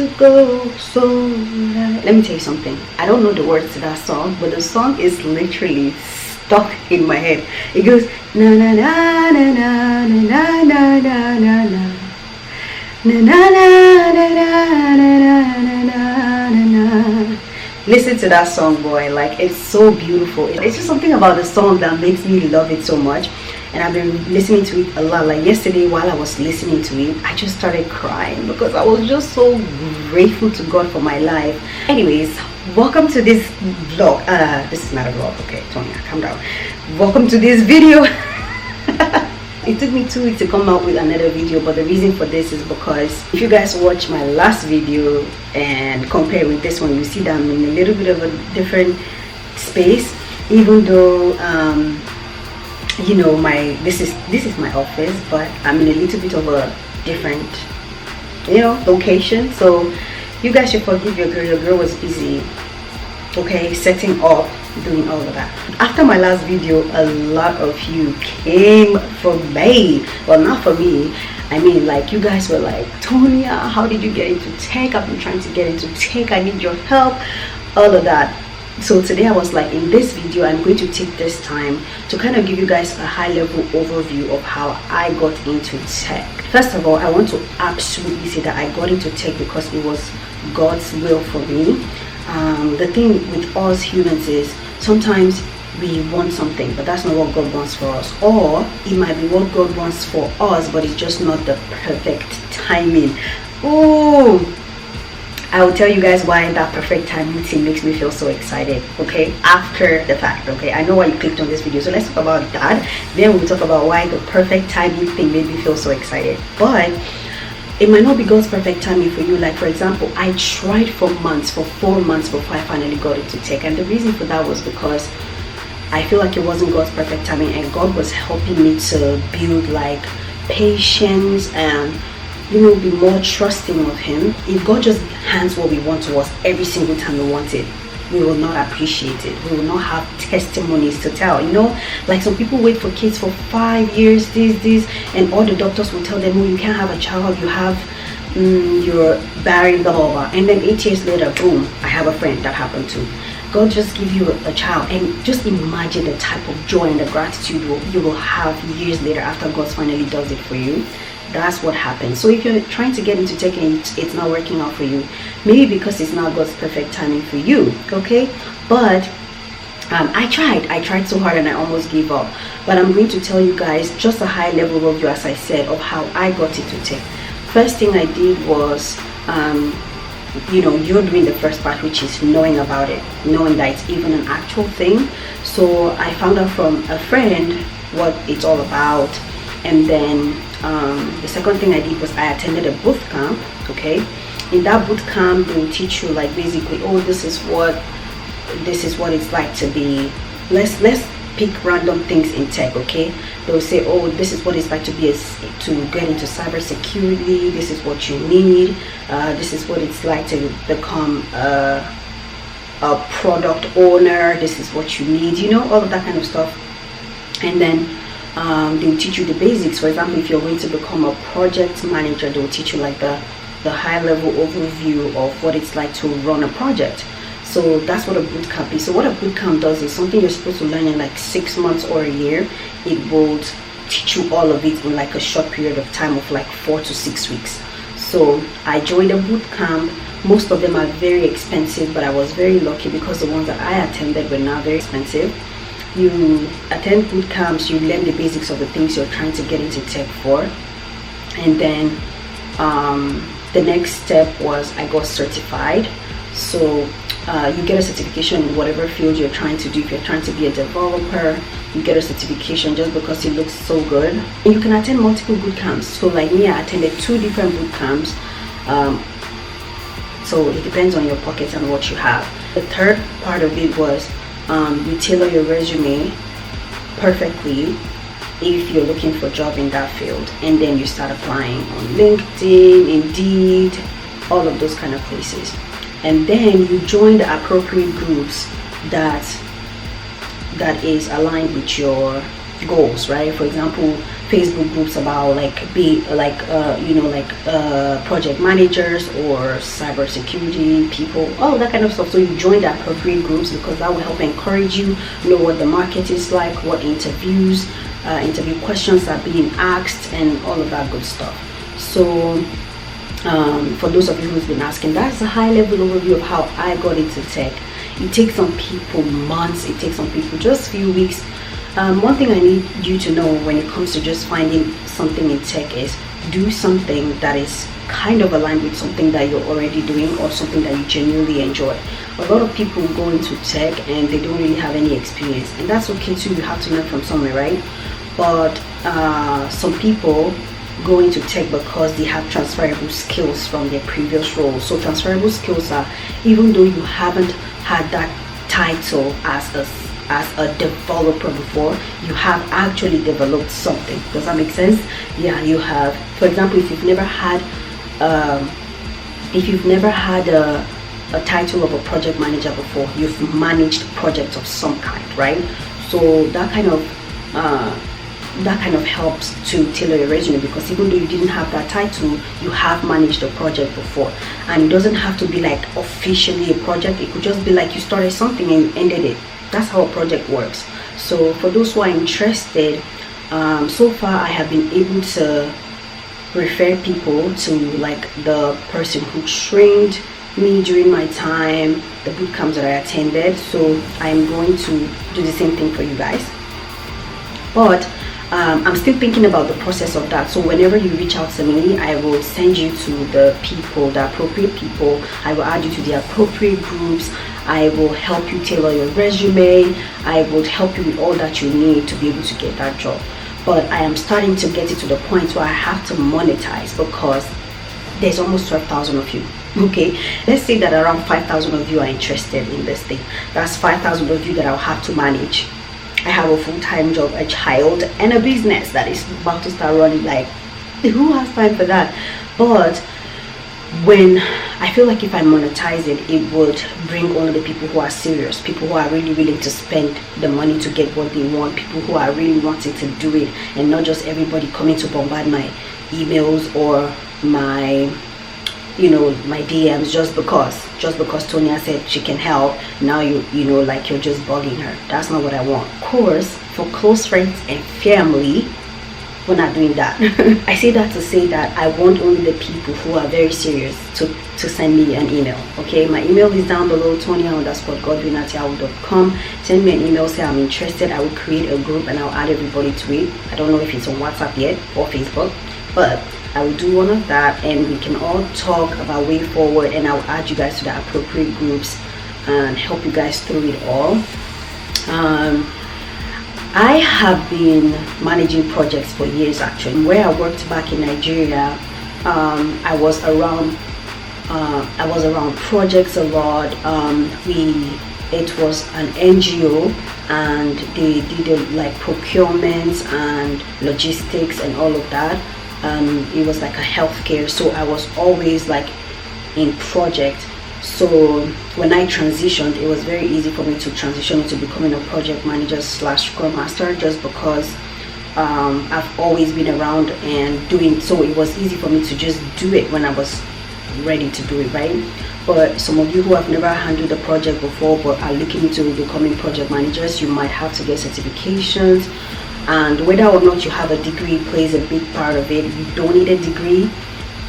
to go so loud. Let me tell you something. I don't know the words to that song, but the song is literally stuck in my head. It goes na na na na na na na na na na. Na na na na na na na na na. Listen to that song, boy. Like, it's so beautiful. It's just something about the song that makes me love it so much. And I've been listening to it a lot. Like yesterday, while I was listening to it, I just started crying because I was just so grateful to God for my life. Anyways, welcome to this vlog. This is not a vlog. Okay, Tonia, calm down. Welcome to this video. It took me 2 weeks to come out with another video, but the reason for this is because if you guys watch my last video and compare with this one, you see that I'm in a little bit of a different space. Even though you know, this is my office, but I'm in a little bit of a different, you know, location. So you guys should forgive your girl. Your girl was busy, okay, setting up, doing all of that. After my last video, a lot of you came for me. Well, not for me, I mean, like, you guys were like, Tonia, how did you get into tech? I've been trying to get into tech, I need your help, all of that. So today I was like, in this video I'm going to take this time to kind of give you guys a high-level overview of how I got into tech. First of all, I want to absolutely say that I got into tech because it was God's will for me. The thing with us humans is sometimes we want something, but that's not what God wants for us, or it might be what God wants for us, but it's just not the perfect timing. Oh, I will tell you guys why that perfect timing thing makes me feel so excited, okay, after the fact. Okay, I know why you clicked on this video, so let's talk about that. Then we'll talk about why the perfect timing thing made me feel so excited. But it might not be God's perfect timing for you. Like, for example, I tried for months, for 4 months before I finally got into tech, and the reason for that was because I feel like it wasn't God's perfect timing, and God was helping me to build like patience and, you know, be more trusting of Him. If God just hands what we want to us every single time we want it, we will not appreciate it. We will not have testimonies to tell. You know, like some people wait for kids for 5 years, this, and all the doctors will tell them, oh, you can't have a child, you have you're barren, blah blah blah, and then 8 years later, boom, I have a friend that happened to. God just give you a child, and just imagine the type of joy and the gratitude you will have years later after God finally does it for you. That's what happens. So if you're trying to get into tech and it's not working out for you, maybe because it's not God's perfect timing for you, okay? But I tried so hard and I almost gave up. But I'm going to tell you guys just a high level overview, as I said, of how I got into tech. First thing I did was, you know, you're doing the first part, which is knowing about it, knowing that it's even an actual thing. So I found out from a friend what it's all about. And then the second thing I did was I attended a boot camp. Okay, in that boot camp they will teach you, like, basically, oh, this is what it's like to be, let's pick random things in tech. Okay, they will say, oh, this is what it's like to get into cybersecurity, this is what you need, this is what it's like to become a product owner, this is what you need, you know, all of that kind of stuff. And then they will teach you the basics. For example, if you're going to become a project manager, they will teach you like the high level overview of what it's like to run a project. So that's what a boot camp is. So what a boot camp does is something you're supposed to learn in like 6 months or a year. It will teach you all of it in like a short period of time of like 4 to 6 weeks. So I joined a boot camp. Most of them are very expensive, but I was very lucky because the ones that I attended were not very expensive. You attend boot camps, you learn the basics of the things you're trying to get into tech for, and then the next step was I got certified. So you get a certification in whatever field you're trying to do. If you're trying to be a developer, you get a certification just because it looks so good. And you can attend multiple boot camps. So like me, I attended 2 different boot camps. So it depends on your pockets and what you have. The third part of it was you tailor your resume perfectly if you're looking for a job in that field, and then you start applying on LinkedIn, Indeed, all of those kind of places. And then you join the appropriate groups that is aligned with your goals, right? For example, Facebook groups about project managers or cybersecurity people, all that kind of stuff. So you join the appropriate groups, because that will help encourage you, know what the market is like, what interview questions are being asked, and all of that good stuff. So for those of you who's been asking, that's a high level overview of how I got into tech. It takes some people months, it takes some people just few weeks. One thing I need you to know when it comes to just finding something in tech is, do something that is kind of aligned with something that you're already doing, or something that you genuinely enjoy. A lot of people go into tech and they don't really have any experience, and that's okay too. You have to learn from somewhere, right? But some people go into tech because they have transferable skills from their previous roles. So transferable skills are, even though you haven't had that title as a developer before, you have actually developed something. Does that make sense? Yeah, you have. For example, if you've never had a title of a project manager before, you've managed projects of some kind, right? So that kind of helps to tailor your resume, because even though you didn't have that title, you have managed a project before. And it doesn't have to be like officially a project, it could just be like you started something and you ended it. That's how a project works. So for those who are interested, so far I have been able to refer people to like the person who trained me during my time, the boot camps that I attended. So I'm going to do the same thing for you guys. But I'm still thinking about the process of that. So whenever you reach out to me, I will send you to the appropriate people. I will add you to the appropriate groups. I will help you tailor your resume. I will help you with all that you need to be able to get that job. But I am starting to get it to the point where I have to monetize, because there's almost 12,000 of you. Okay, let's say that around 5,000 of you are interested in this thing. That's 5,000 of you that I'll have to manage. I have a full-time job, a child, and a business that is about to start running. Like, who has time for that? But when I feel like if I monetize it, it would bring only the people who are serious, people who are really willing to spend the money to get what they want, people who are really wanting to do it, and not just everybody coming to bombard my emails or my my DMs just because Tonia said she can help. Now like you're just bugging her. That's not what I want. Of course, for close friends and family, we're not doing that. I say that to say that I want only the people who are very serious to send me an email. Okay, my email is down below, Tonia_Godwin@yahoo.com. Send me an email, say I'm interested. I will create a group and I'll add everybody to it. I don't know if it's on WhatsApp yet or Facebook, but I will do one of that, and we can all talk about way forward, and I'll add you guys to the appropriate groups and help you guys through it all. I have been managing projects for years actually. Where I worked back in Nigeria, I was around projects a lot. It was an NGO, and they did like procurement and logistics and all of that. It was like a healthcare, so I was always like in project. So when I transitioned, it was very easy for me to transition into becoming a project manager / scrum master, just because I've always been around and doing, so it was easy for me to just do it when I was ready to do it, right? But some of you who have never handled a project before but are looking into becoming project managers, you might have to get certifications, and whether or not you have a degree plays a big part of it. You don't need a degree,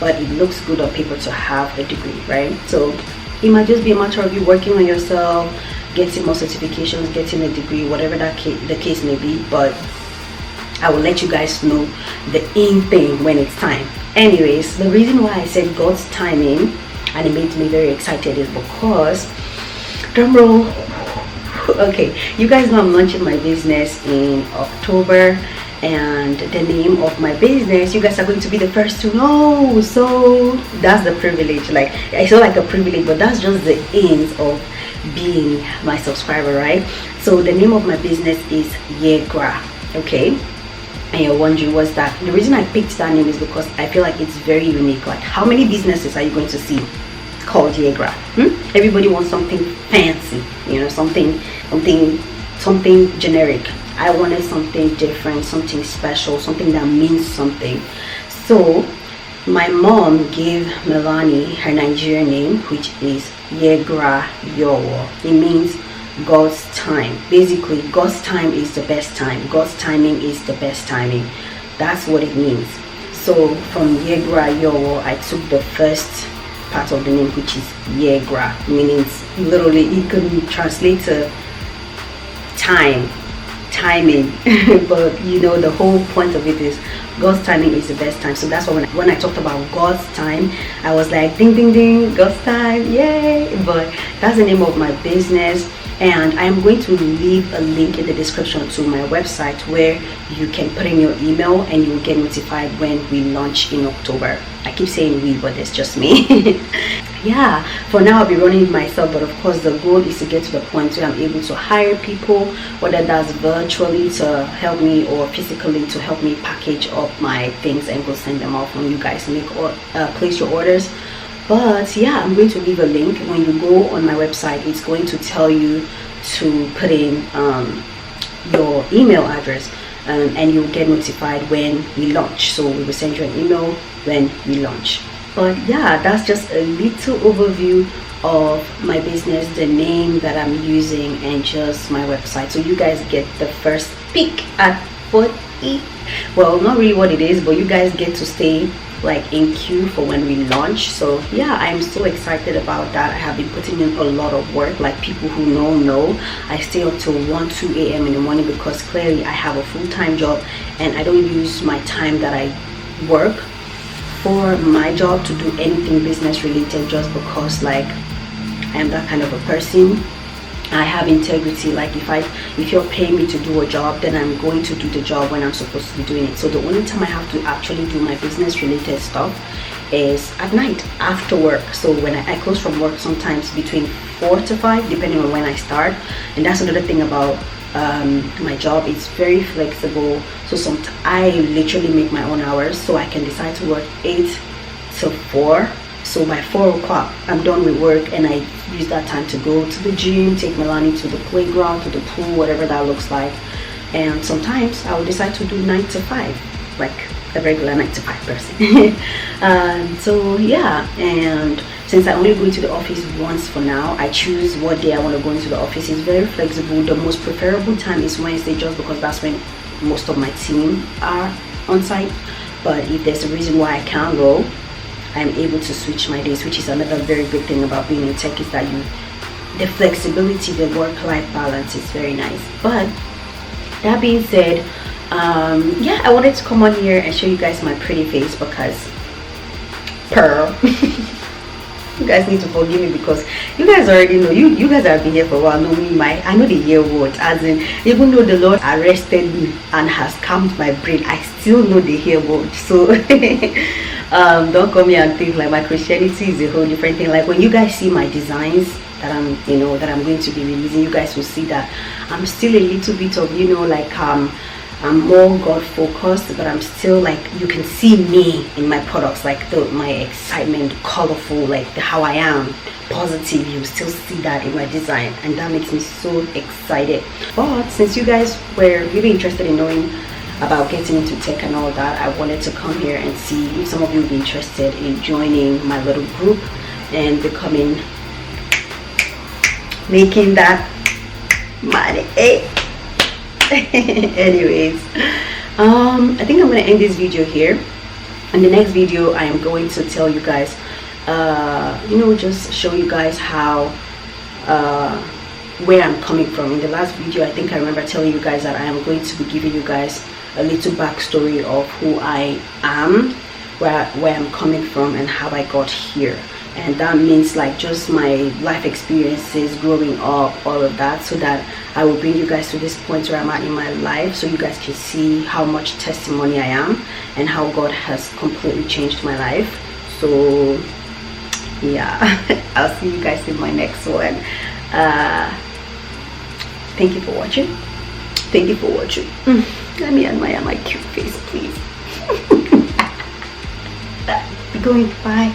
but it looks good on paper to have a degree, right? So it might just be a matter of you working on yourself, getting more certifications, getting a degree, whatever the case may be. But I will let you guys know the in thing when it's time. Anyways, the reason why I said God's timing and it made me very excited is because, drum roll, okay, you guys know I'm launching my business in October, and the name of my business, you guys are going to be the first to know. So that's the privilege. Like, it's not like a privilege, but that's just the ends of being my subscriber, right? So the name of my business is Yegra. Okay, and you're wondering what's that? The reason I picked that name is because I feel like it's very unique. Like, how many businesses are you going to see called Yegra? Everybody wants something fancy, something generic. I wanted something different, something special, something that means something. So my mom gave Melanie her Nigerian name, which is Yegra Yowo. It means God's time. Basically, God's time is the best time. God's timing is the best timing. That's what it means. So from Yegra Yowo, I took the first part of the name, which is Yegra, meaning literally it can translate to time, timing. But you know, the whole point of it is God's timing is the best time. So that's why when I talked about God's time, I was like, ding ding ding, God's time, yay. But that's the name of my business, and I'm going to leave a link in the description to my website where you can put in your email and you will get notified when we launch in October. I keep saying we, but it's just me. Yeah, for now I'll be running it myself, but of course the goal is to get to the point where I'm able to hire people, whether that's virtually to help me or physically to help me package up my things and go send them off when you guys make or place your orders. But yeah, I'm going to leave a link. When you go on my website, it's going to tell you to put in your email address, and you'll get notified when we launch. So we will send you an email when we launch. But yeah, that's just a little overview of my business, the name that I'm using, and just my website, so you guys get the first peek at what it, well, not really what it is, but you guys get to stay like in queue for when we launch. So yeah, I'm so excited about that. I have been putting in a lot of work. Like people who know I stay up till 1-2 a.m. in the morning because clearly I have a full-time job and I don't use my time that I work for my job to do anything business related, just because like I am that kind of a person. I have integrity. Like if you're paying me to do a job, then I'm going to do the job when I'm supposed to be doing it. So the only time I have to actually do my business related stuff is at night after work. So when I close from work, sometimes between 4 to 5 depending on when I start. And that's another thing about my job. It's very flexible, so I literally make my own hours, so I can decide to work 8 to 4. So by 4 o'clock I'm done with work, and I use that time to go to the gym, take Melanie to the playground, to the pool, whatever that looks like. And sometimes I will decide to do 9 to 5, like a regular 9 to 5 person. So yeah, and since I only go into the office once for now, I choose what day I want to go into the office. It's very flexible. The most preferable time is Wednesday, just because that's when most of my team are on site. But if there's a reason why I can't go, I'm able to switch my days, which is another very good thing about being in tech, is that the flexibility, the work-life balance is very nice. But that being said, yeah, I wanted to come on here and show you guys my pretty face because Pearl. You guys need to forgive me because you guys already know, you guys have been here for a while, know me. I know the year word, as in, even though the Lord arrested me and has calmed my brain, I still know the year word. So don't come here and think like my Christianity is a whole different thing. Like when you guys see my designs that I'm going to be releasing, you guys will see that I'm still a little bit of, like I'm more God focused, but I'm still like, you can see me in my products, like my excitement, colorful, like how I am, positive. You still see that in my design, and that makes me so excited. But since you guys were really interested in knowing about getting into tech and all that, I wanted to come here and see if some of you would be interested in joining my little group and making that money. Anyways, I think I'm gonna end this video here. In the next video I am going to tell you guys, just show you guys how where I'm coming from. In the last video, I think I remember telling you guys that I am going to be giving you guys a little backstory of who I am, where I'm coming from, and how I got here. And that means like just my life experiences growing up, all of that, so that I will bring you guys to this point where I'm at in my life, so you guys can see how much testimony I am and how God has completely changed my life. So yeah, I'll see you guys in my next one. Thank you for watching. Thank you for watching. Let me admire my cute face, please. Be going. Bye.